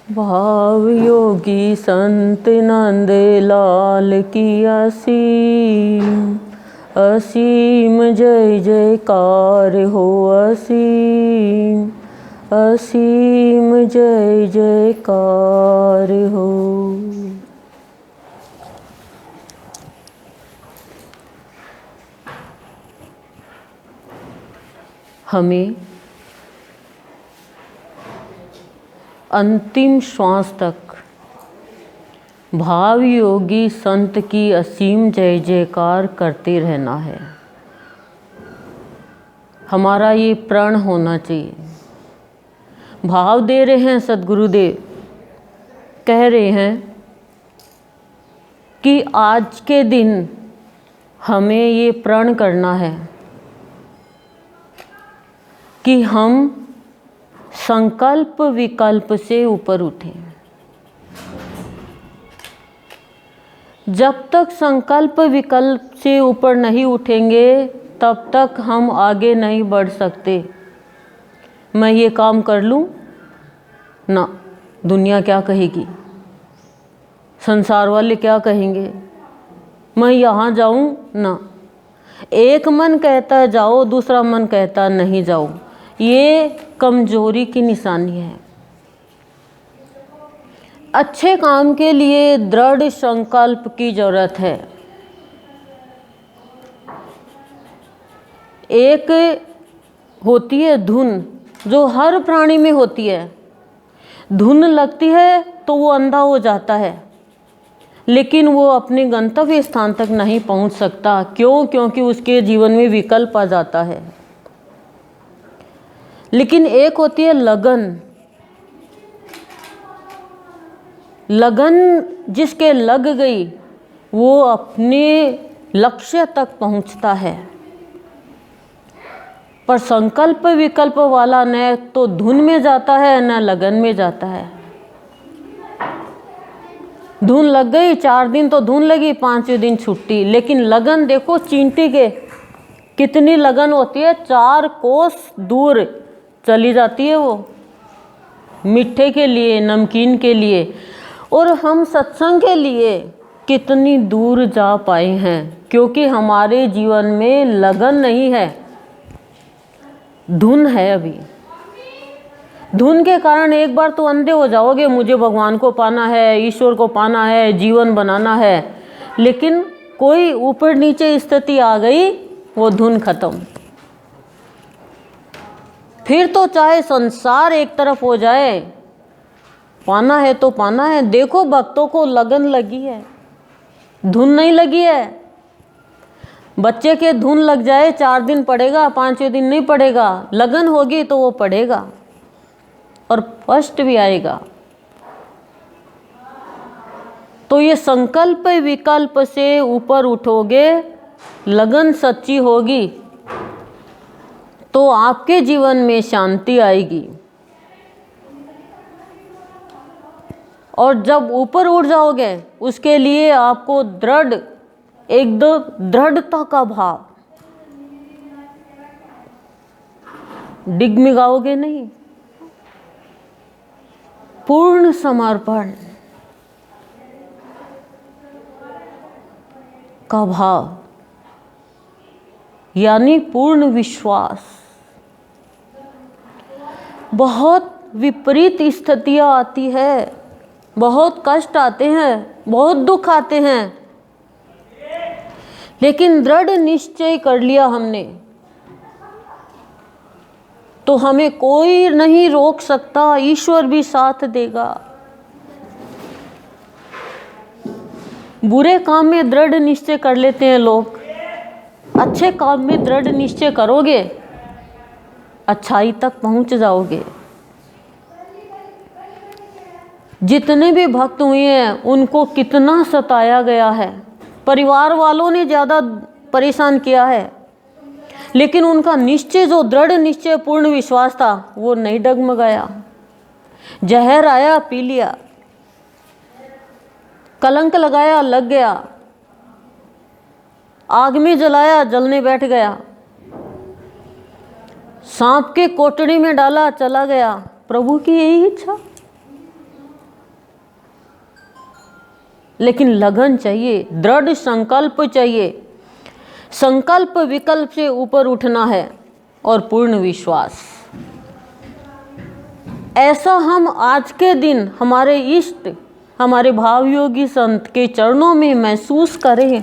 भाव योगी संत नंद लाल की असीम असीम जय जयकार हो। असीम असीम जय जयकार हो। हमें अंतिम श्वास तक भाव योगी संत की असीम जय जयकार करते रहना है। हमारा ये प्रण होना चाहिए। भाव दे रहे हैं सद्गुरुदेव, कह रहे हैं कि आज के दिन हमें ये प्रण करना है कि हम संकल्प विकल्प से ऊपर उठें। जब तक संकल्प विकल्प से ऊपर नहीं उठेंगे तब तक हम आगे नहीं बढ़ सकते। मैं ये काम कर लूँ ना, दुनिया क्या कहेगी, संसार वाले क्या कहेंगे, मैं यहाँ जाऊँ ना। एक मन कहता है जाओ, दूसरा मन कहता है नहीं जाओ। ये कमजोरी की निशानी है। अच्छे काम के लिए दृढ़ संकल्प की जरूरत है। एक होती है धुन, जो हर प्राणी में होती है। धुन लगती है तो वो अंधा हो जाता है, लेकिन वो अपने गंतव्य स्थान तक नहीं पहुंच सकता। क्यों? क्योंकि उसके जीवन में विकल्प आ जाता है। लेकिन एक होती है लगन। लगन जिसके लग गई वो अपने लक्ष्य तक पहुंचता है। पर संकल्प विकल्प वाला न तो धुन में जाता है न लगन में जाता है। धुन लग गई, 4 दिन तो धुन लगी, 5वें दिन छुट्टी। लेकिन लगन देखो, चींटी के कितनी लगन होती है, 4 कोस दूर चली जाती है वो, मीठे के लिए, नमकीन के लिए। और हम सत्संग के लिए कितनी दूर जा पाए हैं, क्योंकि हमारे जीवन में लगन नहीं है, धुन है। अभी धुन के कारण एक बार तो अंधे हो जाओगे, मुझे भगवान को पाना है, ईश्वर को पाना है, जीवन बनाना है। लेकिन कोई ऊपर नीचे स्थिति आ गई, वो धुन खत्म। फिर तो चाहे संसार एक तरफ हो जाए, पाना है तो पाना है। देखो भक्तों को लगन लगी है, धुन नहीं लगी है। बच्चे के धुन लग जाए, 4 दिन पढ़ेगा, 5वें दिन नहीं पढ़ेगा। लगन होगी तो वो पढ़ेगा और फर्स्ट भी आएगा। तो ये संकल्प विकल्प से ऊपर उठोगे, लगन सच्ची होगी तो आपके जीवन में शांति आएगी। और जब ऊपर उठ जाओगे, उसके लिए आपको दृढ़, एकदम दृढ़ता का भाव, डिगमिगाओगे नहीं, पूर्ण समर्पण का भाव, यानी पूर्ण विश्वास। बहुत विपरीत स्थितियां आती है, बहुत कष्ट आते हैं, बहुत दुख आते हैं, लेकिन दृढ़ निश्चय कर लिया हमने तो हमें कोई नहीं रोक सकता। ईश्वर भी साथ देगा। बुरे काम में दृढ़ निश्चय कर लेते हैं लोग, अच्छे काम में दृढ़ निश्चय करोगे, अच्छाई तक पहुंच जाओगे। जितने भी भक्त हुए हैं उनको कितना सताया गया है, परिवार वालों ने ज़्यादा परेशान किया है, लेकिन उनका निश्चय, जो दृढ़ निश्चय, पूर्ण विश्वास था, वो नहीं डगमगाया। जहर आया, पी लिया, कलंक लगाया, लग गया, आग में जलाया, जलने बैठ गया, सांप के कोटड़ी में डाला, चला गया। प्रभु की यही इच्छा। लेकिन लगन चाहिए, दृढ़ संकल्प चाहिए। संकल्प विकल्प से ऊपर उठना है और पूर्ण विश्वास। ऐसा हम आज के दिन हमारे इष्ट, हमारे भावयोगी संत के चरणों में महसूस करें।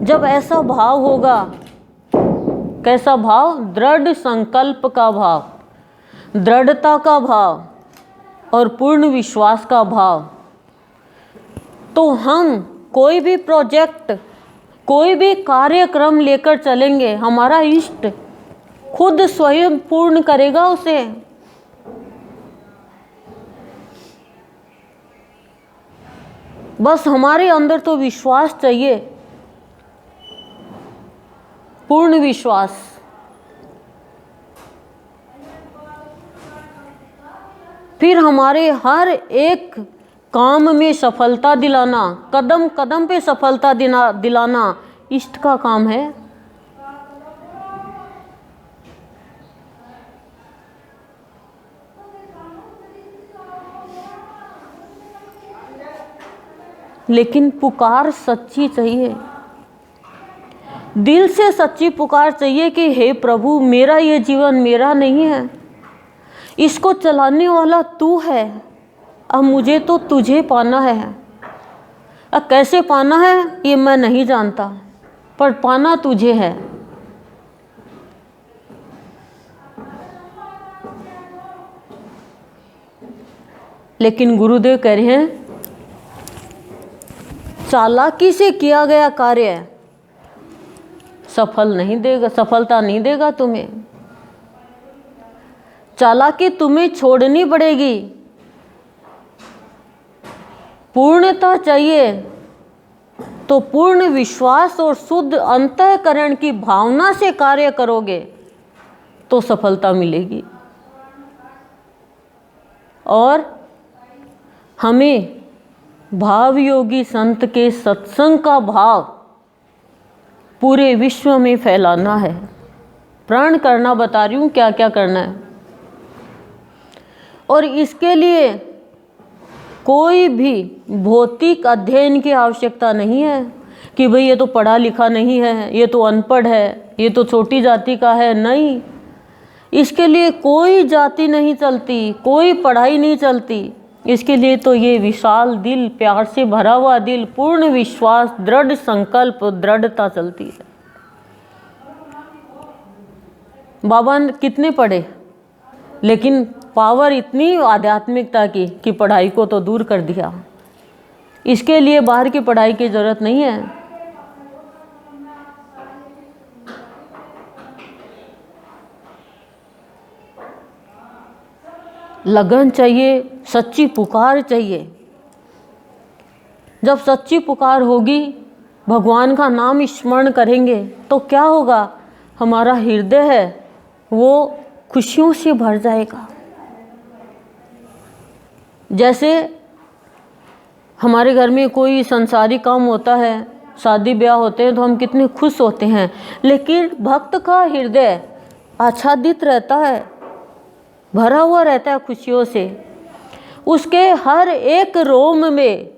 जब ऐसा भाव होगा, कैसा भाव? दृढ़ संकल्प का भाव, दृढ़ता का भाव और पूर्ण विश्वास का भाव, तो हम कोई भी प्रोजेक्ट, कोई भी कार्यक्रम लेकर चलेंगे, हमारा इष्ट खुद स्वयं पूर्ण करेगा उसे। बस हमारे अंदर तो विश्वास चाहिए, पूर्ण विश्वास। फिर हमारे हर एक काम में सफलता दिलाना, कदम कदम पे सफलता दिलाना इष्ट का काम है। लेकिन पुकार सच्ची चाहिए, दिल से सच्ची पुकार चाहिए कि हे प्रभु, मेरा ये जीवन मेरा नहीं है, इसको चलाने वाला तू है, अब मुझे तो तुझे पाना है। अब कैसे पाना है ये मैं नहीं जानता, पर पाना तुझे है। लेकिन गुरुदेव कह रहे हैं, चालाकी से किया गया कार्य सफल नहीं देगा, सफलता नहीं देगा तुम्हें। चालाकी तुम्हें छोड़नी पड़ेगी। पूर्णता चाहिए तो पूर्ण विश्वास और शुद्ध अंतःकरण की भावना से कार्य करोगे तो सफलता मिलेगी। और हमें भाव योगी संत के सत्संग का भाव पूरे विश्व में फैलाना है। प्रण करना बता रही हूँ क्या क्या करना है। और इसके लिए कोई भी भौतिक अध्ययन की आवश्यकता नहीं है कि भाई ये तो पढ़ा लिखा नहीं है, ये तो अनपढ़ है, ये तो छोटी जाति का है। नहीं, इसके लिए कोई जाति नहीं चलती, कोई पढ़ाई नहीं चलती। इसके लिए तो ये विशाल दिल, प्यार से भरा हुआ दिल, पूर्ण विश्वास, दृढ़ संकल्प, दृढ़ता चलती है। बाबा कितने पढ़े, लेकिन पावर इतनी आध्यात्मिकता की कि पढ़ाई को तो दूर कर दिया। इसके लिए बाहर की पढ़ाई की जरूरत नहीं है। लगन चाहिए, सच्ची पुकार चाहिए। जब सच्ची पुकार होगी, भगवान का नाम स्मरण करेंगे तो क्या होगा? हमारा हृदय है वो खुशियों से भर जाएगा। जैसे हमारे घर में कोई संसारी काम होता है, शादी ब्याह होते हैं तो हम कितने खुश होते हैं, लेकिन भक्त का हृदय आच्छादित रहता है, भरा हुआ रहता है खुशियों से। उसके हर एक रोम में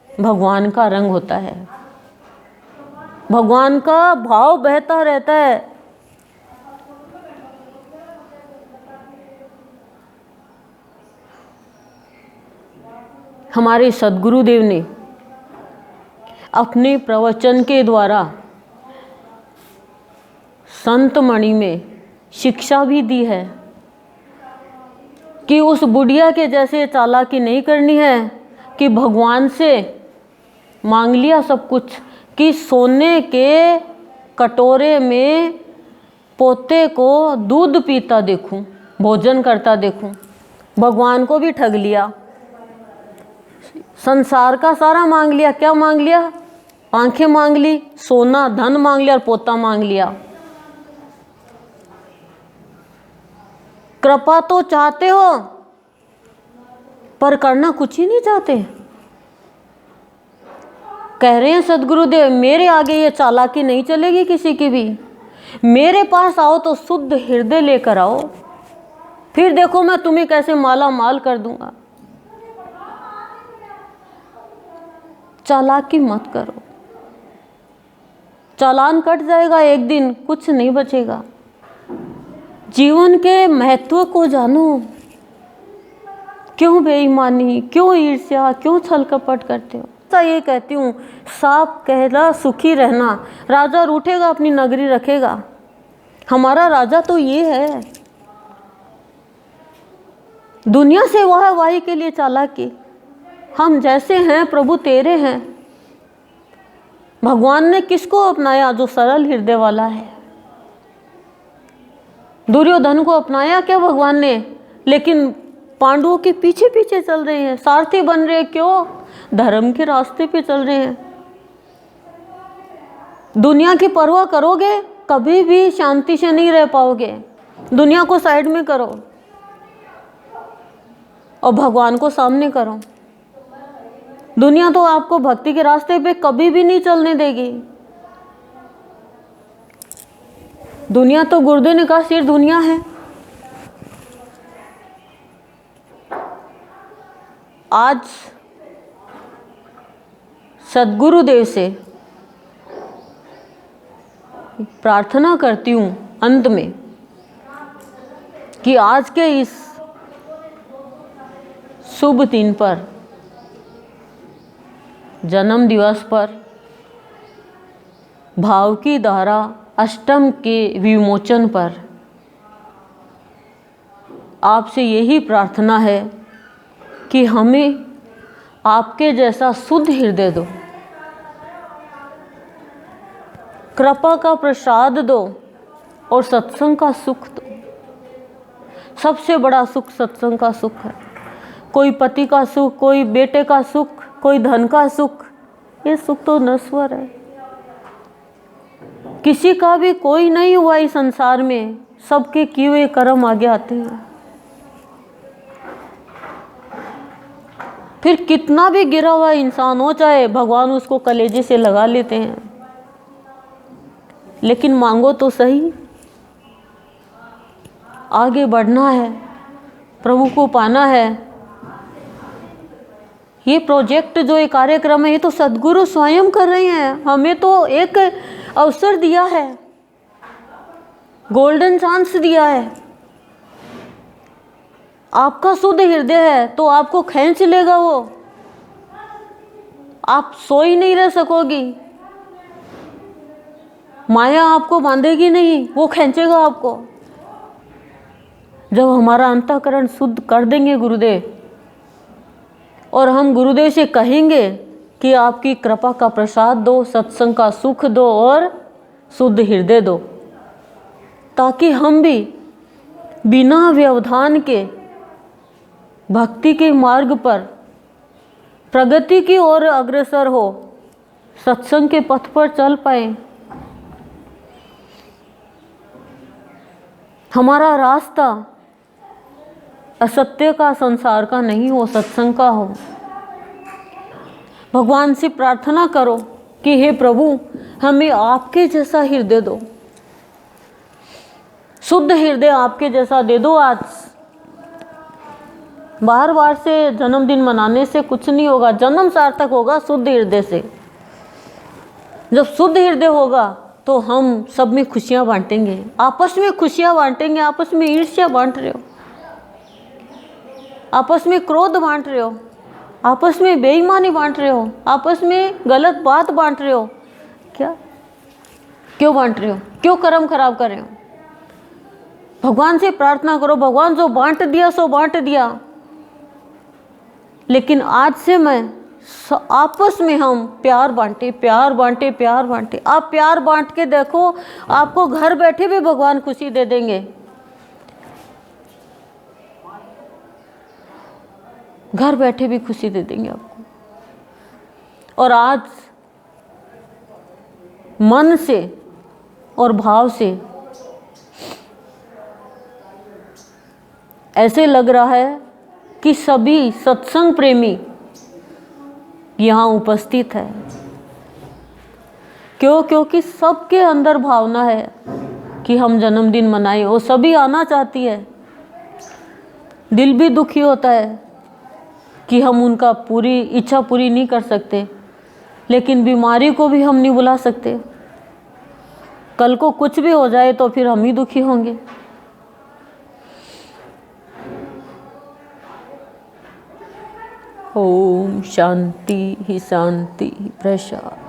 भगवान का रंग होता है, भगवान का भाव बहता रहता है। हमारे सद्गुरुदेव ने अपने प्रवचन के द्वारा संतमणि में शिक्षा भी दी है कि उस बुढ़िया के जैसे चालाकी नहीं करनी है कि भगवान से मांग लिया सब कुछ, कि सोने के कटोरे में पोते को दूध पीता देखूं, भोजन करता देखूं। भगवान को भी ठग लिया, संसार का सारा मांग लिया। क्या मांग लिया? आंखें मांग ली, सोना धन मांग लिया और पोता मांग लिया। कृपा तो चाहते हो पर करना कुछ ही नहीं चाहते। कह रहे हैं सद्गुरुदेव, मेरे आगे ये चालाकी नहीं चलेगी किसी की भी। मेरे पास आओ तो शुद्ध हृदय लेकर आओ, फिर देखो मैं तुम्हें कैसे माला माल कर दूंगा। चालाकी मत करो, चालान कट जाएगा एक दिन, कुछ नहीं बचेगा। जीवन के महत्व को जानो। क्यों बेईमानी, क्यों ईर्ष्या, क्यों छल कपट करते हो? तो ये कहती हूँ, साफ कहना सुखी रहना। राजा रूठेगा अपनी नगरी रखेगा। हमारा राजा तो ये है। दुनिया से वाहवाही के लिए चालाकी। हम जैसे हैं प्रभु तेरे हैं। भगवान ने किसको अपनाया? जो सरल हृदय वाला है। दुर्योधन को अपनाया क्या भगवान ने? लेकिन पांडवों के पीछे पीछे चल रहे हैं, सारथी बन रहे हैं। क्यों? धर्म के रास्ते पे चल रहे हैं। दुनिया की परवाह करोगे, कभी भी शांति से नहीं रह पाओगे। दुनिया को साइड में करो और भगवान को सामने करो। दुनिया तो आपको भक्ति के रास्ते पे कभी भी नहीं चलने देगी। दुनिया तो गुरुदेव ने कहा सिर दुनिया है। आज सद्गुरुदेव से प्रार्थना करती हूँ अंत में कि आज के इस शुभ दिन पर, जन्म दिवस पर, भाव की धारा अष्टम के विमोचन पर आपसे यही प्रार्थना है कि हमें आपके जैसा शुद्ध हृदय दो, कृपा का प्रसाद दो और सत्संग का सुख दो। सबसे बड़ा सुख सत्संग का सुख है। कोई पति का सुख, कोई बेटे का सुख, कोई धन का सुख, ये सुख तो नश्वर है। किसी का भी कोई नहीं हुआ इस संसार में, सबके किए हुए कर्म आगे आते हैं। फिर कितना भी गिरा हुआ इंसान हो चाहे, भगवान उसको कलेजे से लगा लेते हैं। लेकिन मांगो तो सही। आगे बढ़ना है, प्रभु को पाना है। ये प्रोजेक्ट जो ये कार्यक्रम है, ये तो सद्गुरु स्वयं कर रहे हैं। हमें तो एक अवसर दिया है, गोल्डन चांस दिया है। आपका शुद्ध हृदय है तो आपको खींच लेगा वो। आप सो ही नहीं रह सकोगी। माया आपको बांधेगी नहीं, वो खींचेगा आपको। जब हमारा अंतःकरण शुद्ध कर देंगे गुरुदेव, और हम गुरुदेव से कहेंगे कि आपकी कृपा का प्रसाद दो, सत्संग का सुख दो और शुद्ध हृदय दो, ताकि हम भी बिना व्यवधान के भक्ति के मार्ग पर प्रगति की ओर अग्रसर हो, सत्संग के पथ पर चल पाए। हमारा रास्ता असत्य का, संसार का नहीं हो, सत्संग का हो। भगवान से प्रार्थना करो कि हे प्रभु, हमें आपके जैसा हृदय दो, शुद्ध हृदय आपके जैसा दे दो। आज बार बार से जन्मदिन मनाने से कुछ नहीं होगा। जन्म सार्थक होगा शुद्ध हृदय से। जब शुद्ध हृदय होगा तो हम सब में खुशियां बांटेंगे, आपस में खुशियां बांटेंगे। आपस में ईर्ष्या बांट रहे हो, आपस में क्रोध बांट रहे हो, आपस में बेईमानी बांट रहे हो, आपस में गलत बात बांट रहे हो। क्या, क्यों बांट रहे हो? क्यों कर्म खराब कर रहे हो? भगवान से प्रार्थना करो, भगवान जो बांट दिया सो बांट दिया, लेकिन आज से मैं आपस में हम प्यार बांटे, प्यार बांटे, प्यार बांटे। आप प्यार बांट के देखो, आपको घर बैठे भी भगवान खुशी दे देंगे। घर बैठे भी खुशी दे देंगे आपको। और आज मन से और भाव से ऐसे लग रहा है कि सभी सत्संग प्रेमी यहाँ उपस्थित है। क्यों? क्योंकि सबके अंदर भावना है कि हम जन्मदिन मनाएं। वो सभी आना चाहती है, दिल भी दुखी होता है कि हम उनका पूरी इच्छा पूरी नहीं कर सकते, लेकिन बीमारी को भी हम नहीं बुला सकते। कल को कुछ भी हो जाए तो फिर हम ही दुखी होंगे। ओम शांति ही शांति प्रशांत।